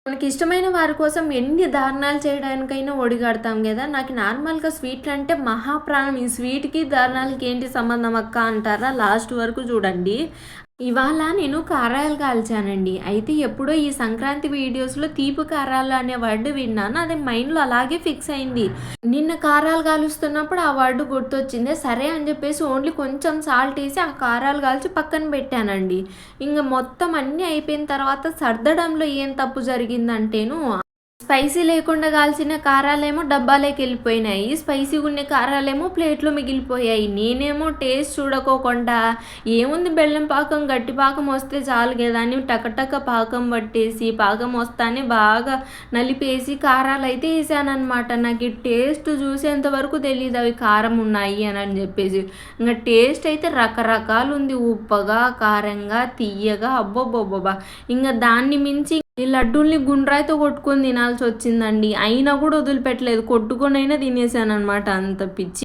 మనకిష్టమైన వారి కోసం ఎన్ని దారుణాలు చేయడానికైనా ఒడిగడతాం గదా! నాకు నార్మల్‌గా స్వీట్లంటే మహాప్రాణం. ఈ స్వీట్‌కి, దారుణాలకి ఏంటి సంబంధం అక్క అంటారా? లాస్ట్ వరకు చూడండి. ఇవాళ నేను కారాలు కాల్చానండి. అయితే ఎప్పుడో ఈ సంక్రాంతి వీడియోస్‌లో తీపి కారాలు అనే వర్డ్ విన్నాను. అది మైండ్‌లో అలాగే ఫిక్స్ అయింది. నిన్న కారాలు కాలుస్తున్నప్పుడు ఆ వర్డ్ గుర్తొచ్చింది. సరే అని జెప్పేసి ఓన్లీ కొంచెం సాల్ట్ ఏసి ఆ కారాలు కాల్చి పక్కన పెట్టానండి. ఇంగ మొత్తం అన్నీ అయిపోయిన తర్వాత సర్దడంలో ఏం తప్పు జరిగిందంటేను, స్పైసీ లేకుండా కాల్చిన కారాలేమో డబ్బాలోకెళ్ళిపోయినాయి. స్పైసీగున్న కారాలేమో ప్లేట్‌లో మిగిలిపోయాయి. నేనేమో టేస్ట్ చూడకోకుండా ఏముంది బెల్లం పాకం, గట్టి పాకం వస్తే చాలు గదా అని టకటక పాకం పట్టేసి, పాకం వస్తానే బాగా నలిపేసి కారాలైతే ఏసాననమాట. నాకీ టేస్ట్ చూసేంత వరకు తెలీదు అవి కారం ఉన్నాయి అని జెప్పేసి. ఇంగ టేస్ట్ అయితే రకరకాలుంది. ఉప్పగా, కారంగా, తియ్యగా అబ్బబ్బబ్బబ్బా! ఇంగ దాన్ని మించి ఈ లడ్డూల్ని గుండ్రాయితో కొట్టుకొని తినాల్సొచ్చిందండి. అయినా గూడా వదిలిపెట్టలేదు. కొట్టుకొనైనా తినేసాననమాట అంత పిచ్చి.